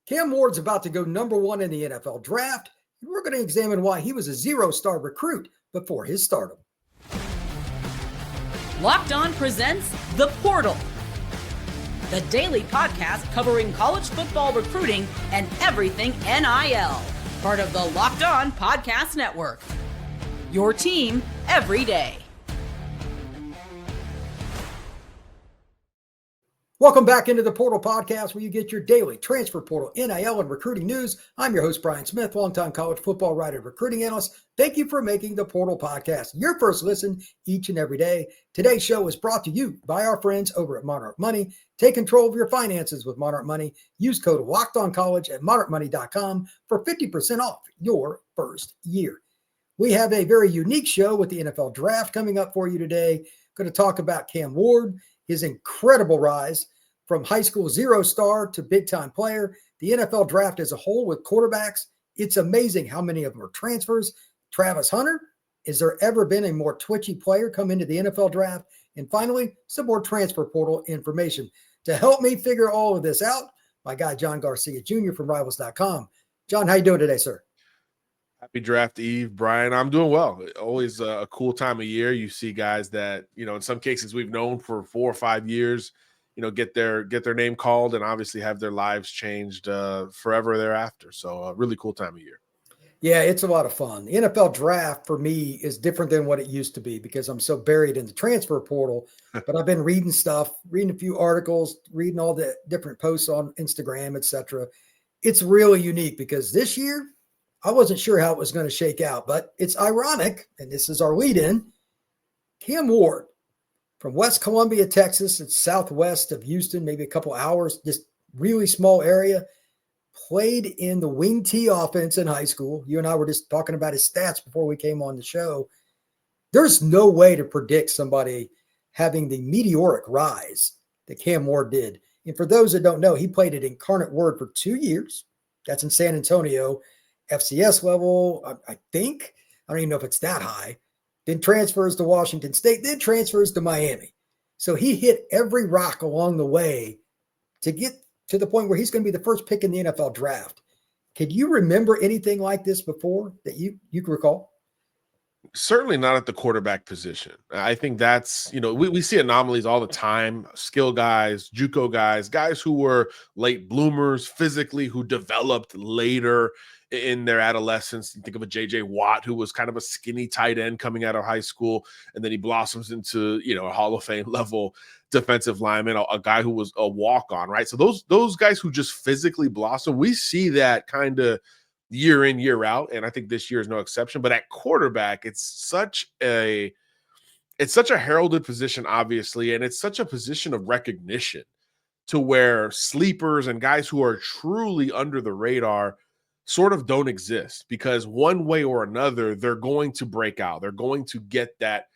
Cam Ward's about to go #1 in the NFL draft, and we're going to examine why he was a zero-star recruit before his stardom. Locked On presents The Portal, the daily podcast covering college football recruiting and everything NIL. Part of the Locked On Podcast Network. Your team every day. Welcome back into the Portal Podcast, where you get your daily transfer portal, NIL, and recruiting news. I'm your host, Brian Smith, longtime college football writer and recruiting analyst. Thank you for making the Portal Podcast your first listen each and every day. Today's show is brought to you by our friends over at Monarch Money. Take control of your finances with Monarch Money. Use code LOCKEDONCollege at monarchmoney.com for 50% off your first year. We have a very unique show with the NFL Draft coming up for you today. Going to talk about Cam Ward, his incredible rise from high school zero-star to big-time player, the NFL Draft as a whole with quarterbacks. It's amazing how many of them are transfers. Travis Hunter, has there ever been a more twitchy player come into the NFL Draft? And finally, some more transfer portal information. To help me figure all of this out, my guy John Garcia Jr. from Rivals.com. John, how you doing today, sir? Happy draft eve, Brian. I'm doing well. Always a cool time of year. You see guys that, in some cases we've known for 4 or 5 years, get their name called and obviously have their lives changed forever thereafter. So a really cool time of year. Yeah, it's a lot of fun. The NFL Draft for me is different than what it used to be because I'm so buried in the transfer portal. But I've been reading stuff, reading a few articles, reading all the different posts on Instagram, etc. It's really unique because this year I wasn't sure how it was going to shake out, but it's ironic, and this is our lead-in. Cam Ward from West Columbia, Texas. It's southwest of Houston, maybe a couple hours, just really small area. Played in the wing T offense in high school. You and I were just talking about his stats before we came on the show. There's no way to predict somebody having the meteoric rise that Cam Ward did. And for those that don't know, he played at Incarnate Word for 2 years. That's in San Antonio. FCS level, I think. I don't even know if it's that high. Then transfers to Washington State, then transfers to Miami. So he hit every rock along the way to get to the point where he's going to be the first pick in the NFL Draft. Could you remember anything like this before that you can recall? Certainly not at the quarterback position. I think that's, we see anomalies all the time. Skill guys, JUCO guys who were late bloomers physically, who developed later in their adolescence. You think of a J.J. Watt, who was kind of a skinny tight end coming out of high school, and then he blossoms into, a Hall of Fame level defensive lineman, a guy who was a walk-on, right? So those guys who just physically blossom, we see that kind of year in, year out, and I think this year is no exception. But at quarterback, it's such a heralded position, obviously, and it's such a position of recognition to where sleepers and guys who are truly under the radar sort of don't exist, because one way or another, they're going to break out. They're going to get that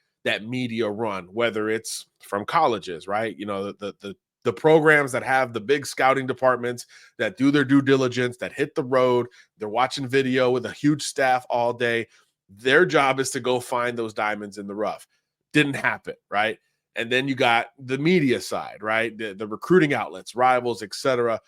media run, whether it's from colleges, right? The programs that have the big scouting departments that do their due diligence, that hit the road, they're watching video with a huge staff all day. Their job is to go find those diamonds in the rough. Didn't happen, right? And then you got the media side, right? The recruiting outlets, Rivals, etc.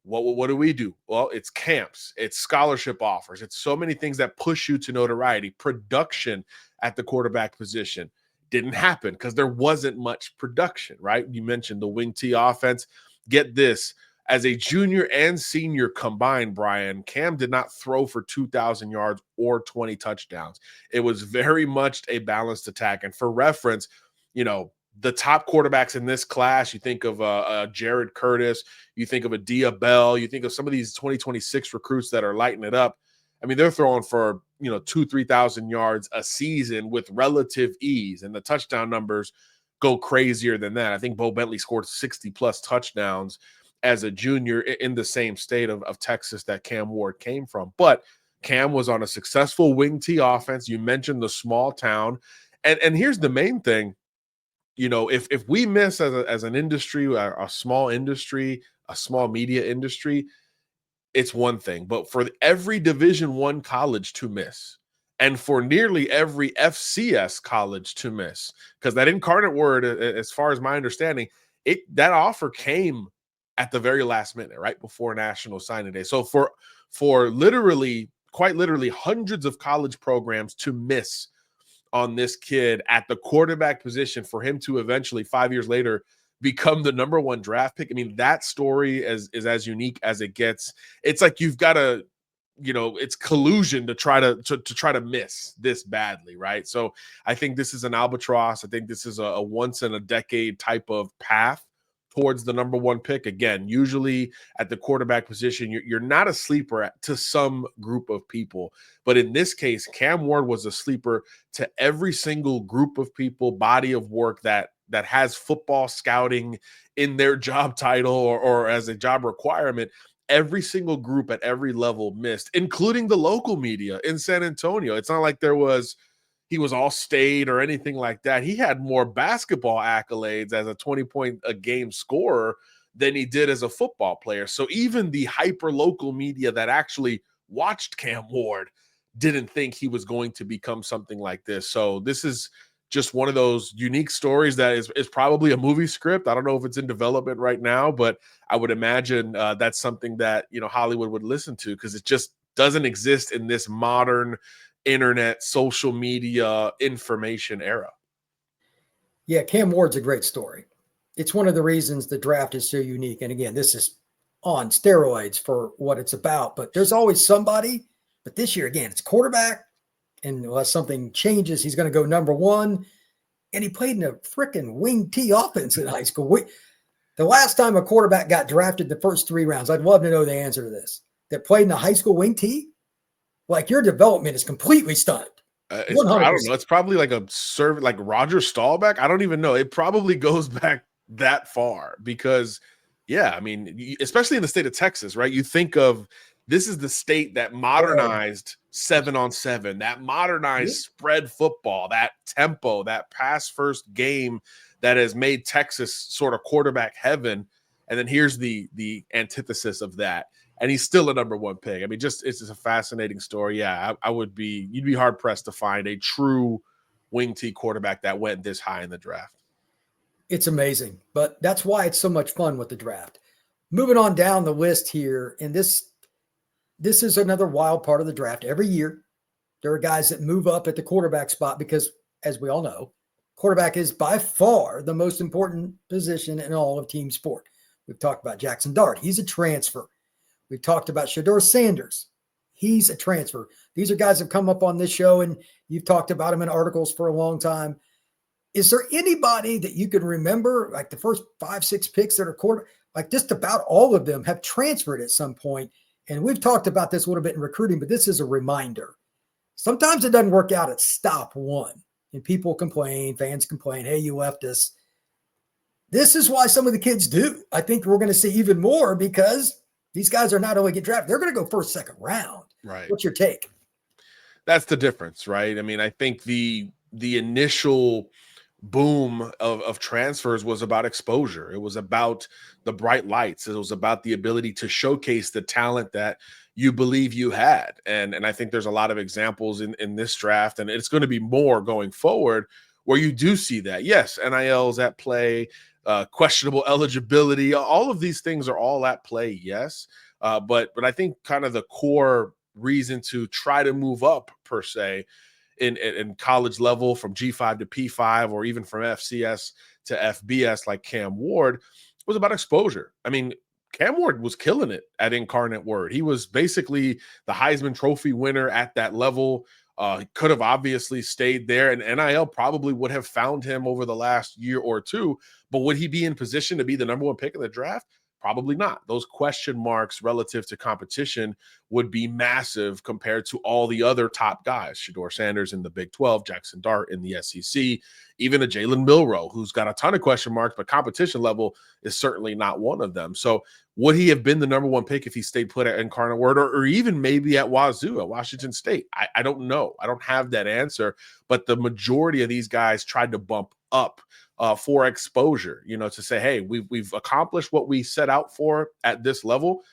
What do we do? Well, it's camps, it's scholarship offers, it's so many things that push you to notoriety. Production at the quarterback position didn't happen because there wasn't much production, right? You mentioned the wing T offense. Get this, as a junior and senior combined, Brian, Cam did not throw for 2,000 yards or 20 touchdowns. It was very much a balanced attack. And for reference, the top quarterbacks in this class, you think of Jared Curtis, you think of a Dia Bell, you think of some of these 2026 recruits that are lighting it up. I mean, they're throwing for, 2,000-3,000 yards a season with relative ease, and the touchdown numbers go crazier than that. I think Bo Bentley scored 60-plus touchdowns as a junior in the same state of Texas that Cam Ward came from. But Cam was on a successful wing T offense. You mentioned the small town. And here's the main thing. If we miss as an industry, a small industry, a small media industry, it's one thing. But for every Division I college to miss, and for nearly every FCS college to miss, because that Incarnate Word, as far as my understanding, that offer came at the very last minute, right before National Signing Day. So for literally, quite literally, hundreds of college programs to miss on this kid at the quarterback position, for him to eventually 5 years later become the number one draft pick. I mean, that story is as unique as it gets. It's like you've got to, it's collusion to try to miss this badly, right? So I think this is an albatross. I think this is a once in a decade type of path towards the number one pick. Again, usually at the quarterback position, you're not a sleeper to some group of people. But in this case, Cam Ward was a sleeper to every single group of people, body of work that has football scouting in their job title or as a job requirement. Every single group at every level missed, including the local media in San Antonio. It's not like he was all state or anything like that. He had more basketball accolades as a 20-point a game scorer than he did as a football player. So even the hyper local media that actually watched Cam Ward didn't think he was going to become something like this. So this is just one of those unique stories that is probably a movie script. I don't know if it's in development right now, but I would imagine that's something that, Hollywood would listen to, because it just doesn't exist in this modern internet, social media, information era. Yeah, Cam Ward's a great story. It's one of the reasons the draft is so unique. And again, this is on steroids for what it's about, but there's always somebody. But this year, again, it's quarterback. And unless something changes, he's going to go number one. And he played in a freaking wing T offense in high school. The last time a quarterback got drafted the first 3 rounds, I'd love to know the answer to this, that played in a high school wing T. Like, your development is completely stunned. I don't know. It's probably like like Roger Staubach. I don't even know. It probably goes back that far because, yeah, I mean, especially in the state of Texas, right? You think of, this is the state that modernized 7-on-7, that modernized spread football, that tempo, that pass first game that has made Texas sort of quarterback heaven. And then here's the antithesis of that. And he's still a number one pick. I mean, it's just a fascinating story. Yeah, you'd be hard pressed to find a true wing T quarterback that went this high in the draft. It's amazing, but that's why it's so much fun with the draft. Moving on down the list here, and this is another wild part of the draft. Every year, there are guys that move up at the quarterback spot because, as we all know, quarterback is by far the most important position in all of team sport. We've talked about Jackson Dart. He's a transfer. We've talked about Shedeur Sanders. He's a transfer. These are guys that have come up on this show, and you've talked about them in articles for a long time. Is there anybody that you can remember, like the first 5-6 picks that are quarterback, like just about all of them have transferred at some point? And we've talked about this a little bit in recruiting, but this is a reminder. Sometimes it doesn't work out at stop one, and people complain, fans complain, hey, you left us. This is why some of the kids do. I think we're going to see even more because these guys are not only get drafted, they're going to go first, second round. Right. What's your take? That's the difference, right? I mean, I think the initial boom of transfers was about exposure. It was about the bright lights. It was about the ability to showcase the talent that you believe you had. And I think there's a lot of examples in this draft, and it's going to be more going forward where you do see that. Yes, NIL's at play, questionable eligibility. All of these things are all at play, yes. But I think kind of the core reason to try to move up per se in college level from G5 to P5 or even from FCS to FBS like Cam Ward was about exposure. I mean, Cam Ward was killing it at Incarnate Word. He was basically the Heisman Trophy winner at that level. He could have obviously stayed there, and NIL probably would have found him over the last year or two. But would he be in position to be the number one pick in the draft? Probably not. Those question marks relative to competition would be massive compared to all the other top guys. Shedeur Sanders in the Big 12, Jackson Dart in the SEC, even a Jalen Milroe, who's got a ton of question marks, but competition level is certainly not one of them. So would he have been the number one pick if he stayed put at Incarnate Word or even maybe at Wazoo, at Washington State? I don't know. I don't have that answer. But the majority of these guys tried to bump up for exposure, to say, hey, we've accomplished what we set out for at this level.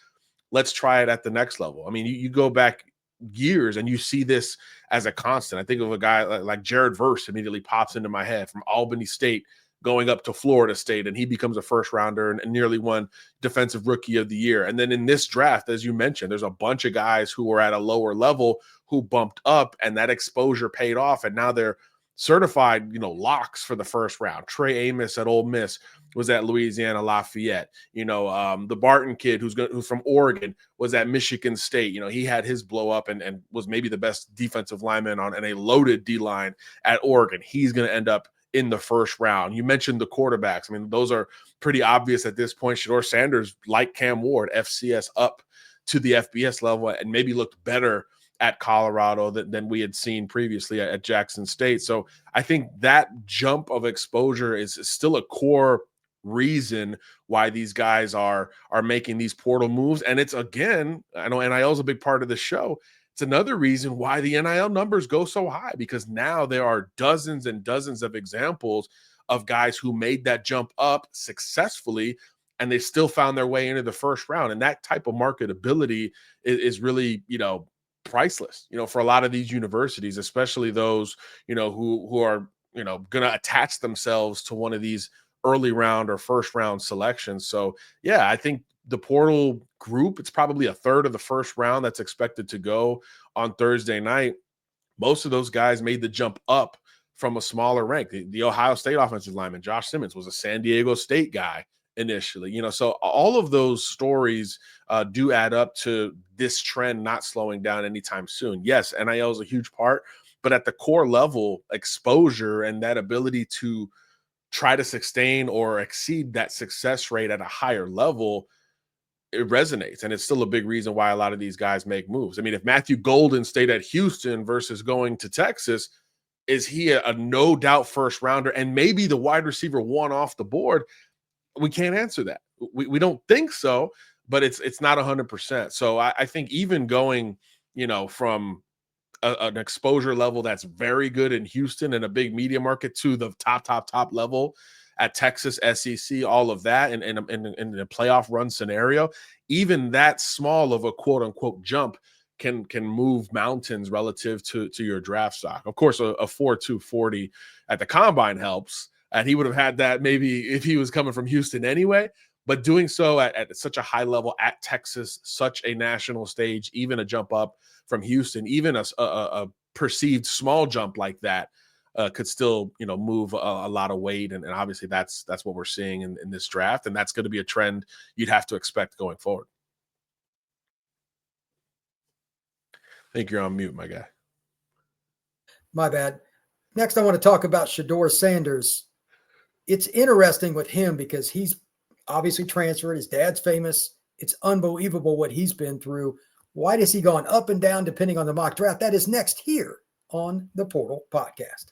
Let's try it at the next level. I mean, you go back years and you see this as a constant. I think of a guy like Jared Verse immediately pops into my head from Albany State going up to Florida State, and he becomes a first rounder and nearly won Defensive Rookie of the Year. And then in this draft, as you mentioned, there's a bunch of guys who were at a lower level who bumped up, and that exposure paid off. And now they're certified, locks for the first round. Trey Amos at Ole Miss was at Louisiana Lafayette. The Barton kid who's from Oregon was at Michigan State. He had his blow up and was maybe the best defensive lineman on and a loaded D line at Oregon. He's going to end up in the first round. You mentioned the quarterbacks. I mean, those are pretty obvious at this point. Shedeur Sanders, like Cam Ward, FCS up to the FBS level and maybe looked better at Colorado than we had seen previously at Jackson State. So I think that jump of exposure is still a core reason why these guys are making these portal moves. And it's, again, I know NIL is a big part of the show. It's another reason why the NIL numbers go so high, because now there are dozens and dozens of examples of guys who made that jump up successfully, and they still found their way into the first round. And that type of marketability is really, priceless, for a lot of these universities, especially those, who are, going to attach themselves to one of these early round or first round selections. So yeah, I think the portal group, it's probably a third of the first round that's expected to go on Thursday night. Most of those guys made the jump up from a smaller rank. The Ohio State offensive lineman, Josh Simmons, was a San Diego State guy initially, so all of those stories do add up to this trend not slowing down anytime soon. Yes, NIL is a huge part, but at the core level, exposure and that ability to try to sustain or exceed that success rate at a higher level, it resonates. And it's still a big reason why a lot of these guys make moves. I mean, if Matthew Golden stayed at Houston versus going to Texas, is he a no doubt first rounder and maybe the wide receiver one off the board? We can't answer that. We don't think so, but it's not 100%. So I think even going, from an exposure level that's very good in Houston and a big media market to the top level at Texas, SEC, all of that, and in a playoff run scenario, even that small of a quote unquote jump can move mountains relative to your draft stock. Of course, a 4.2 40 at the combine helps. And he would have had that maybe if he was coming from Houston anyway, but doing so at such a high level at Texas, such a national stage, even a jump up from Houston, even a perceived small jump like that could still, move a lot of weight. And obviously that's what we're seeing in this draft. And that's going to be a trend you'd have to expect going forward. I think you're on mute, my guy. My bad. Next, I want to talk about Shedeur Sanders. It's interesting with him because he's obviously transferred. His dad's famous. It's unbelievable what he's been through. Why has he gone up and down depending on the mock draft? That is next here on the Portal Podcast.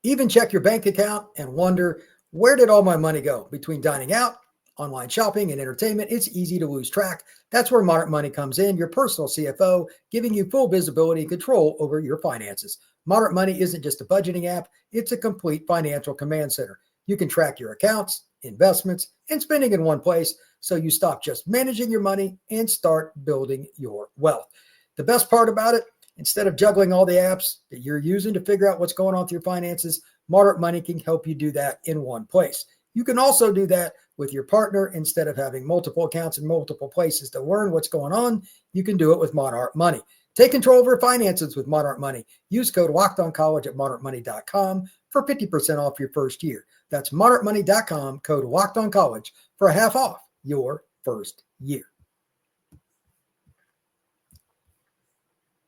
Even check your bank account and wonder, where did all my money go? Between dining out, online shopping, and entertainment, it's easy to lose track. That's where Moderate Money comes in, your personal CFO, giving you full visibility and control over your finances. Moderate Money isn't just a budgeting app, it's a complete financial command center. You can track your accounts, investments, and spending in one place, so you stop just managing your money and start building your wealth. The best part about it, instead of juggling all the apps that you're using to figure out what's going on with your finances, Moderate Money can help you do that in one place. You can also do that with your partner. Instead of having multiple accounts in multiple places to learn what's going on, you can do it with Moderate Money. Take control of your finances with Moderate Money. Use code LOCKEDONCollege at moderatemoney.com for 50% off your first year. That's moderatemoney.com, code LOCKEDONCollege for half off your first year.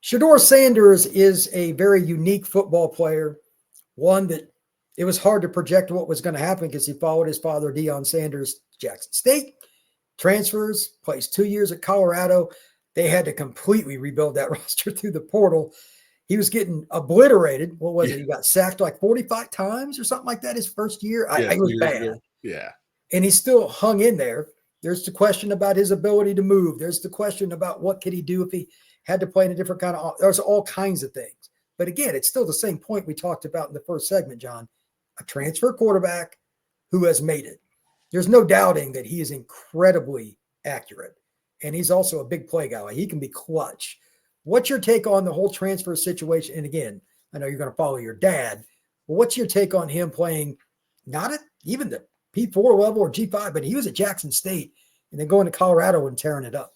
Shedeur Sanders is a very unique football player, one that it was hard to project what was going to happen because he followed his father, Deion Sanders, to Jackson State, transfers, plays 2 years at Colorado. They had to completely rebuild that roster through the portal. He was getting obliterated. What was it? He got sacked like 45 times or something like that his first year. It was bad. Yeah. And he still hung in there. There's the question about his ability to move. There's the question about what could he do if he had to play in a different kind of – there's all kinds of things. But again, it's still the same point we talked about in the first segment, John. A transfer quarterback who has made it. There's no doubting that he is incredibly accurate. And he's also a big play guy. He can be clutch. What's your take on the whole transfer situation? And again, I know you're going to follow your dad. Well, what's your take on him playing not at even the P4 level or G5, but he was at Jackson State and then going to Colorado and tearing it up?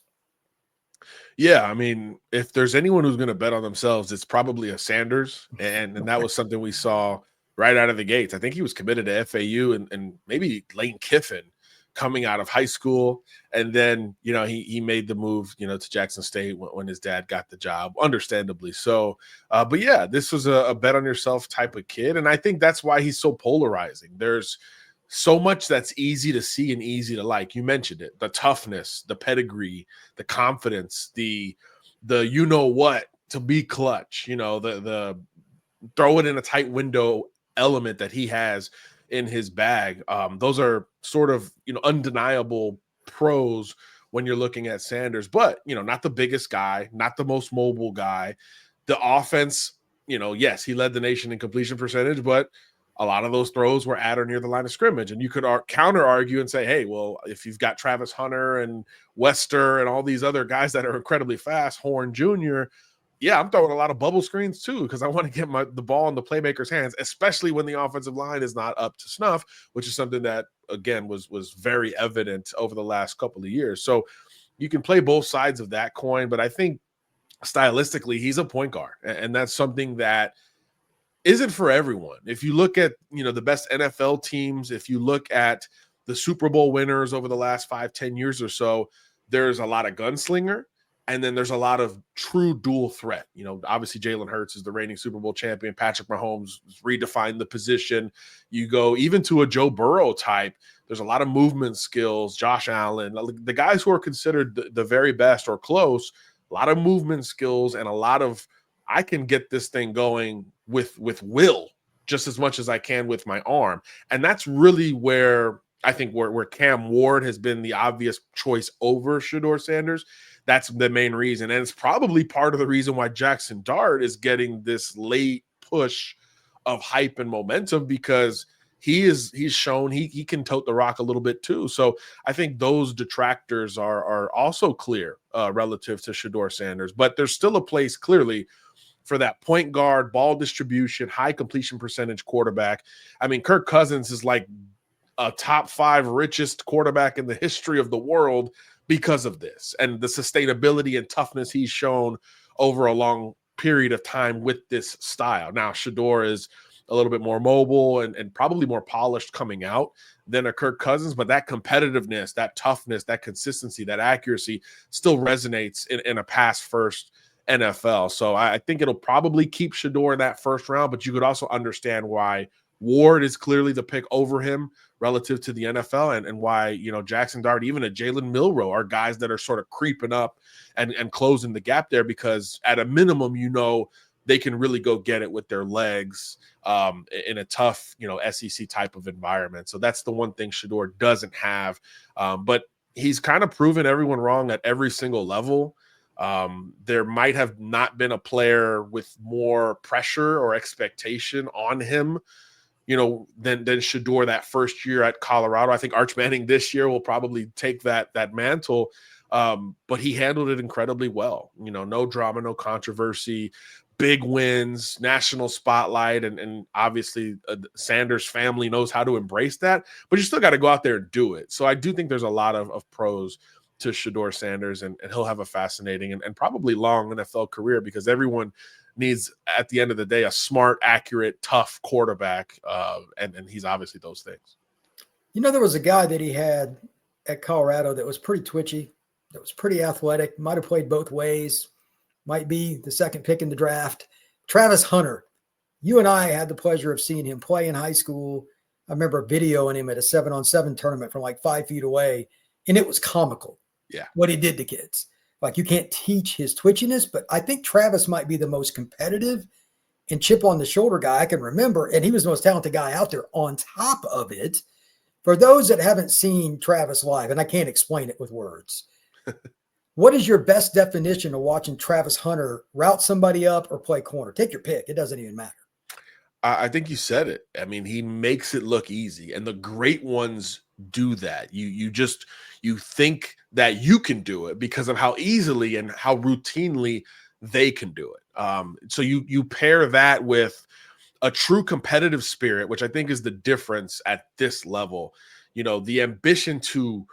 Yeah, I mean, if there's anyone who's going to bet on themselves, it's probably a Sanders, and that was something we saw right out of the gates. I think he was committed to FAU and maybe Lane Kiffin coming out of high school, and then he made the move to Jackson State when his dad got the job, understandably so. But yeah, this was a bet on yourself type of kid, and I think that's why he's so polarizing. There's so much that's easy to see and easy to like. You mentioned it, the toughness, the pedigree, the confidence, the what to be clutch, the throw it in a tight window element that he has in his bag. Those are sort of undeniable pros when you're looking at Sanders, but not the biggest guy, not the most mobile guy. The offense, yes, he led the nation in completion percentage, but a lot of those throws were at or near the line of scrimmage. And you could counter argue and say, hey, well, if you've got Travis Hunter and Wester and all these other guys that are incredibly fast, Horn Jr., yeah, I'm throwing a lot of bubble screens too, because I want to get the ball in the playmaker's hands, especially when the offensive line is not up to snuff, which is something that, again, was very evident over the last couple of years. So you can play both sides of that coin, but I think stylistically, he's a point guard. And that's something that isn't for everyone. If you look at, the best NFL teams, if you look at the Super Bowl winners over the last 5-10 years or so, there's a lot of gunslinger, and then there's a lot of true dual threat. Obviously Jalen Hurts is the reigning Super Bowl champion. Patrick Mahomes redefined the position. You go even to a Joe Burrow type, there's a lot of movement skills. Josh Allen, the guys who are considered the very best or close, a lot of movement skills and a lot of, I can get this thing going with will just as much as I can with my arm. And that's really where I think where Cam Ward has been the obvious choice over Shedeur Sanders. That's the main reason. And it's probably part of the reason why Jackson Dart is getting this late push of hype and momentum, because he's shown he can tote the rock a little bit too. So I think those detractors are also clear relative to Shedeur Sanders, but there's still a place clearly for that point guard, ball distribution, high completion percentage quarterback. I mean, Kirk Cousins is like a top 5 richest quarterback in the history of the world because of this and the sustainability and toughness he's shown over a long period of time with this style. Now, Shedeur is a little bit more mobile and probably more polished coming out than a Kirk Cousins, but that competitiveness, that toughness, that consistency, that accuracy still resonates in a pass-first NFL. So I think it'll probably keep Shedeur in that first round, but you could also understand why Ward is clearly the pick over him relative to the NFL, and why, Jackson Dart, even a Jalen Milroe are guys that are sort of creeping up and closing the gap there, because at a minimum, they can really go get it with their legs in a tough, SEC type of environment. So that's the one thing Shedeur doesn't have. But he's kind of proven everyone wrong at every single level. There might have not been a player with more pressure or expectation on him, than Shedeur that first year at Colorado. I think Arch Manning this year will probably take that mantle, but he handled it incredibly well. No drama, no controversy, big wins, national spotlight, and obviously Sanders family knows how to embrace that, but you still got to go out there and do it. So I do think there's a lot of pros to Shedeur Sanders, and he'll have a fascinating and probably long NFL career, because everyone needs, at the end of the day, a smart, accurate, tough quarterback, and he's obviously those things. There was a guy that he had at Colorado that was pretty twitchy, that was pretty athletic, might have played both ways, might be the second pick in the draft. Travis Hunter. You and I had the pleasure of seeing him play in high school. I remember videoing him at a 7-on-7 tournament from like 5 feet away, and it was comical. Yeah, what he did to kids. Like, you can't teach his twitchiness, but I think Travis might be the most competitive and chip on the shoulder guy I can remember. And he was the most talented guy out there. On top of it, for those that haven't seen Travis live, and I can't explain it with words, what is your best definition of watching Travis Hunter route somebody up or play corner? Take your pick. It doesn't even matter. I think you said it. I mean, he makes it look easy, and the great ones do that. You think that you can do it because of how easily and how routinely they can do it. So you pair that with a true competitive spirit, which I think is the difference at this level. The ambition to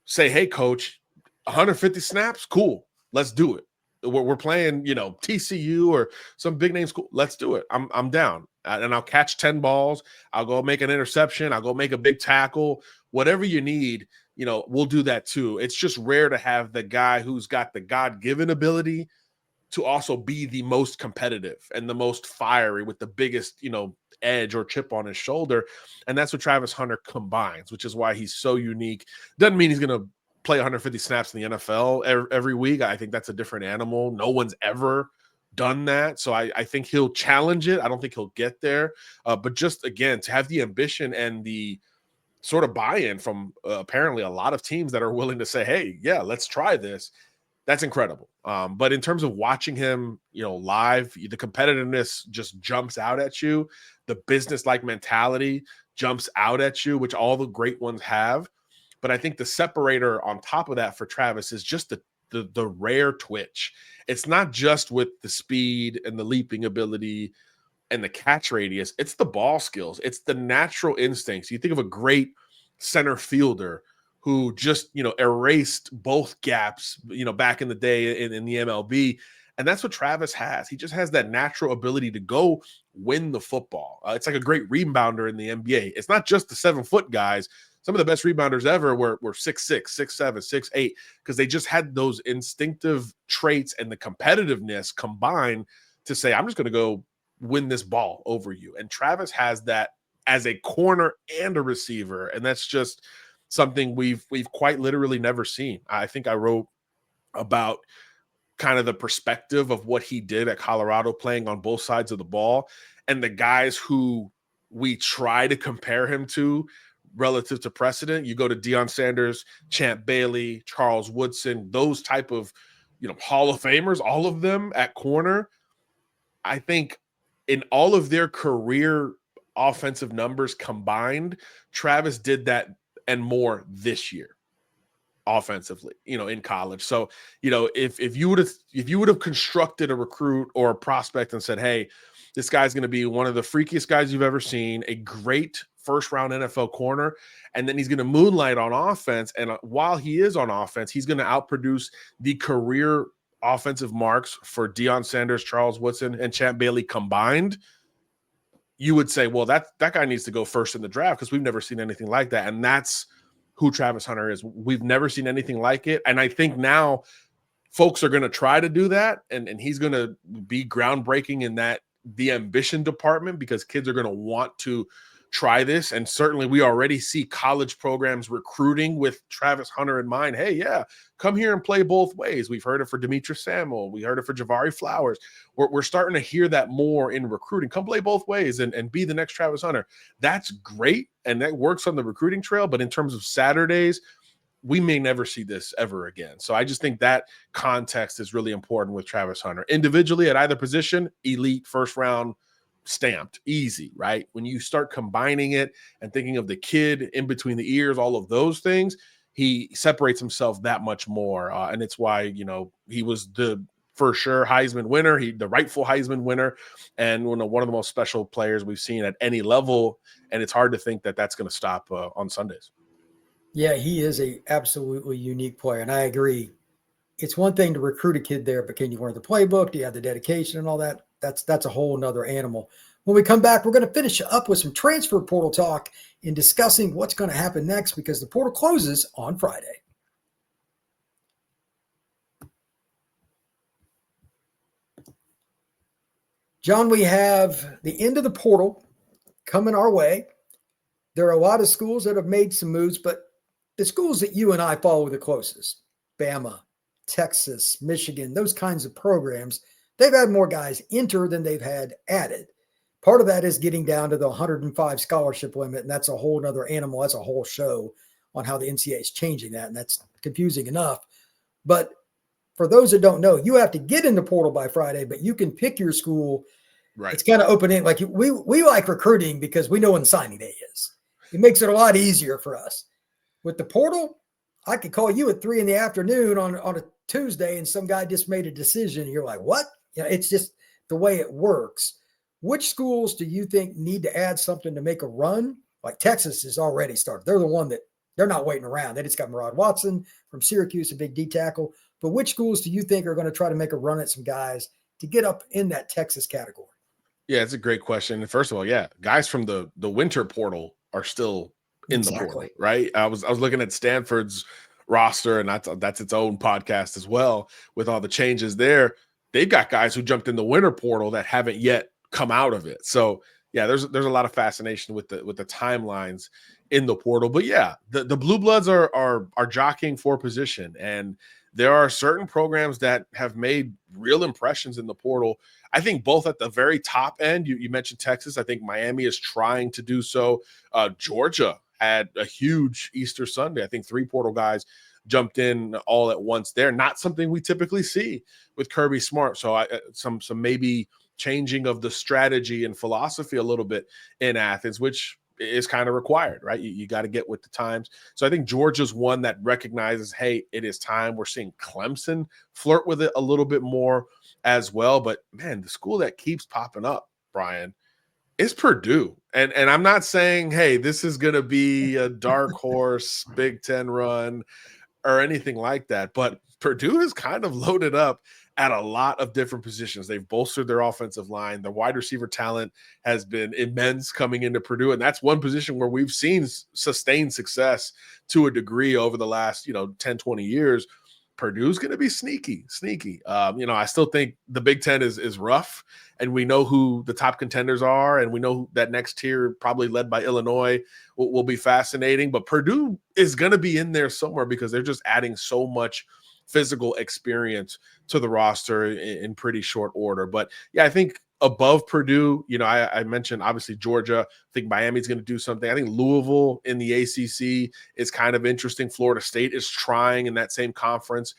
say, hey, coach, 150 snaps, cool, let's do it. We're playing, TCU or some big name school. Let's do it. I'm down. And I'll catch 10 balls. I'll go make an interception. I'll go make a big tackle. Whatever you need, we'll do that too. It's just rare to have the guy who's got the God-given ability to also be the most competitive and the most fiery with the biggest, edge or chip on his shoulder. And that's what Travis Hunter combines, which is why he's so unique. Doesn't mean he's going to play 150 snaps in the NFL every week. I think that's a different animal. No one's ever done that. So I think he'll challenge it. I don't think he'll get there. But just, again, to have the ambition and the sort of buy-in from apparently a lot of teams that are willing to say, hey, yeah, let's try this. That's incredible. But in terms of watching him, live, the competitiveness just jumps out at you. The business-like mentality jumps out at you, which all the great ones have. But I think the separator on top of that for Travis is just the rare twitch. It's not just with the speed and the leaping ability and the catch radius. It's the ball skills. It's the natural instincts. You think of a great center fielder who just, erased both gaps, back in the day in the MLB. And that's what Travis has. He just has that natural ability to go win the football. It's like a great rebounder in the NBA. It's not just the 7-foot guys. Some of the best rebounders ever were 6'6", 6'7", 6'8", because they just had those instinctive traits and the competitiveness combined to say, I'm just going to go win this ball over you. And Travis has that as a corner and a receiver. And that's just something we've quite literally never seen. I think I wrote about kind of the perspective of what he did at Colorado, playing on both sides of the ball, and the guys who we try to compare him to relative to precedent. You go to Deion Sanders, Champ Bailey, Charles Woodson, those type of, Hall of Famers, all of them at corner. I think in all of their career offensive numbers combined, Travis did that and more this year offensively, in college. So, if you would have constructed a recruit or a prospect and said, hey, this guy's going to be one of the freakiest guys you've ever seen, a great first-round NFL corner, and then he's going to moonlight on offense. And while he is on offense, he's going to outproduce the career offensive marks for Deion Sanders, Charles Woodson, and Champ Bailey combined. You would say, well, that guy needs to go first in the draft because we've never seen anything like that. And that's who Travis Hunter is. We've never seen anything like it. And I think now folks are going to try to do that. And he's going to be groundbreaking in the ambition department, because kids are going to want to try this. And certainly we already see college programs recruiting with Travis Hunter in mind. Hey, yeah, come here and play both ways. We've heard it for Demetrius Samuel. We heard it for Javari Flowers. We're starting to hear that more in recruiting. Come play both ways and be the next Travis Hunter. That's great. And that works on the recruiting trail. But in terms of Saturdays, we may never see this ever again. So I just think that context is really important with Travis Hunter. Individually at either position, elite, first round, stamped, easy, right? When you start combining it and thinking of the kid in between the ears, all of those things, he separates himself that much more. And it's why, he was the for sure Heisman winner, the rightful Heisman winner, and one of the most special players we've seen at any level. And it's hard to think that that's going to stop on Sundays. Yeah, he is a absolutely unique player. And I agree. It's one thing to recruit a kid there, but can you learn the playbook? Do you have the dedication and all that? That's a whole nother animal. When we come back, we're going to finish up with some transfer portal talk in discussing what's going to happen next, because the portal closes on Friday. John, we have the end of the portal coming our way. There are a lot of schools that have made some moves, but the schools that you and I follow the closest, Bama, Texas, Michigan, those kinds of programs, they've had more guys enter than they've had added. Part of that is getting down to the 105 scholarship limit, and that's a whole nother animal. That's a whole show on how the NCAA is changing that, and that's confusing enough. But for those that don't know, you have to get in the portal by Friday, but you can pick your school. Right. It's kind of open-ended. Like we like recruiting because we know when signing day is. It makes it a lot easier for us. With the portal, I could call you at 3 p.m. on a Tuesday and some guy just made a decision. And you're like, what? It's just the way it works. Which schools do you think need to add something to make a run? Like Texas has already started. They're the one that they're not waiting around. They just got Murad Watson from Syracuse, a big D tackle. But which schools do you think are going to try to make a run at some guys to get up in that Texas category? Yeah, it's a great question. And first of all, yeah, guys from the winter portal are still in the portal, right? I was looking at Stanford's roster, and that's its own podcast as well with all the changes there. They've got guys who jumped in the winter portal that haven't yet come out of it. So yeah, there's a lot of fascination with the timelines in the portal. But yeah, the Blue Bloods are jockeying for position, and there are certain programs that have made real impressions in the portal. I think both at the very top end, you mentioned Texas. I think Miami is trying to do so. Georgia had a huge Easter Sunday. I think 3 portal guys jumped in all at once there. Not something we typically see with Kirby Smart. So some maybe changing of the strategy and philosophy a little bit in Athens, which is kind of required, right? You got to get with the times. So I think Georgia's one that recognizes, hey, it is time. We're seeing Clemson flirt with it a little bit more as well. But man, the school that keeps popping up, Brian, is Purdue. And I'm not saying, hey, this is going to be a dark horse Big Ten run or anything like that. But Purdue is kind of loaded up at a lot of different positions. They've bolstered their offensive line. The wide receiver talent has been immense coming into Purdue. And that's one position where we've seen sustained success to a degree over the last, 10, 20 years. Purdue's going to be sneaky. I still think the Big Ten is rough, and we know who the top contenders are, and we know that next tier, probably led by Illinois, will be fascinating. But Purdue is going to be in there somewhere because they're just adding so much physical experience to the roster in pretty short order. But yeah, I think above Purdue, I mentioned obviously Georgia. I think Miami's going to do something. I think Louisville in the ACC is kind of interesting. Florida State is trying in that same conference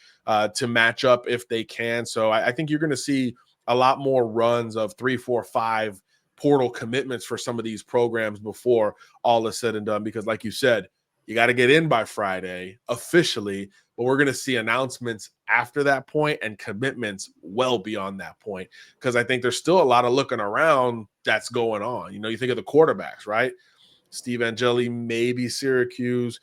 to match up if they can. So I think you're going to see a lot more runs of 3, 4, 5 portal commitments for some of these programs before all is said and done. Because like you said, you got to get in by Friday officially, but we're going to see announcements after that point and commitments well beyond that point. Because I think there's still a lot of looking around that's going on. You think of the quarterbacks, right? Steve Angeli, maybe Syracuse,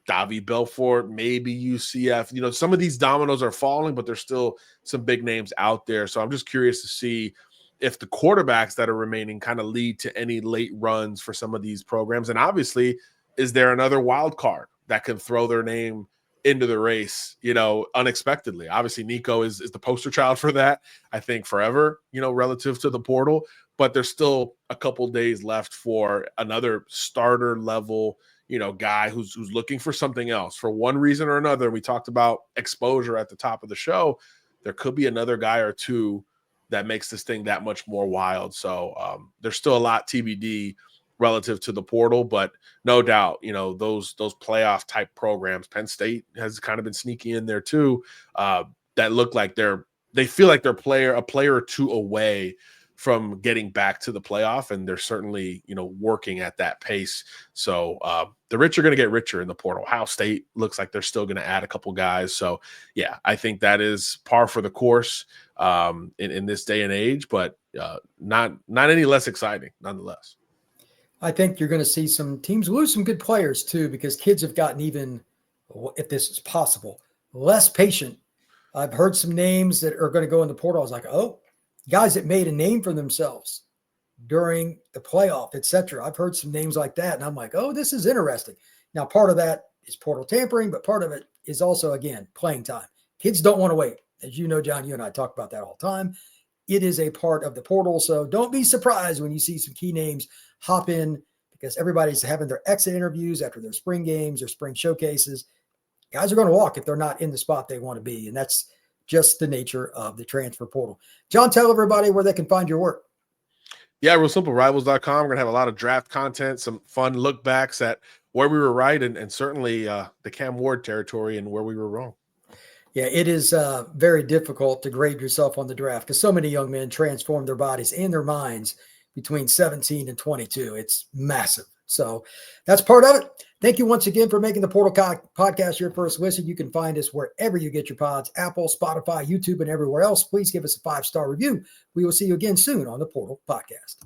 Davi Belfort, maybe UCF. Some of these dominoes are falling, but there's still some big names out there. So I'm just curious to see if the quarterbacks that are remaining kind of lead to any late runs for some of these programs. And obviously, is there another wild card that can throw their name into the race, unexpectedly? Obviously, Nico is the poster child for that, I think, forever, relative to the portal. But there's still a couple days left for another starter level, guy who's looking for something else for one reason or another. We talked about exposure at the top of the show. There could be another guy or two that makes this thing that much more wild. So there's still a lot TBD relative to the portal, but no doubt, those playoff type programs, Penn State has kind of been sneaky in there too, that look like they feel like they're a player or two away from getting back to the playoff, and they're certainly, working at that pace. So the rich are going to get richer in the portal. Ohio State looks like they're still going to add a couple guys. So yeah, I think that is par for the course in this day and age, but not any less exciting nonetheless. I think you're going to see some teams lose some good players too, because kids have gotten even, if this is possible, less patient. I've heard some names that are going to go in the portal. I was like, oh, guys that made a name for themselves during the playoff, etc. I've heard some names like that, and I'm like, oh, this is interesting. Now, part of that is portal tampering, but part of it is also, again, playing time. Kids don't want to wait. As you know, John, you and I talk about that all the time. It is a part of the portal, so don't be surprised when you see some key names hop in, because everybody's having their exit interviews after their spring games or spring showcases. Guys are going to walk if they're not in the spot they want to be, and that's just the nature of the transfer portal. John, tell everybody where they can find your work. Yeah, real simple, rivals.com. We're going to have a lot of draft content, some fun look backs at where we were right, and certainly the Cam Ward territory and where we were wrong. Yeah, it is very difficult to grade yourself on the draft because so many young men transform their bodies and their minds between 17 and 22. It's massive. So that's part of it. Thank you once again for making the Portal Podcast your first listen. You can find us wherever you get your pods, Apple, Spotify, YouTube, and everywhere else. Please give us a 5-star review. We will see you again soon on the Portal Podcast.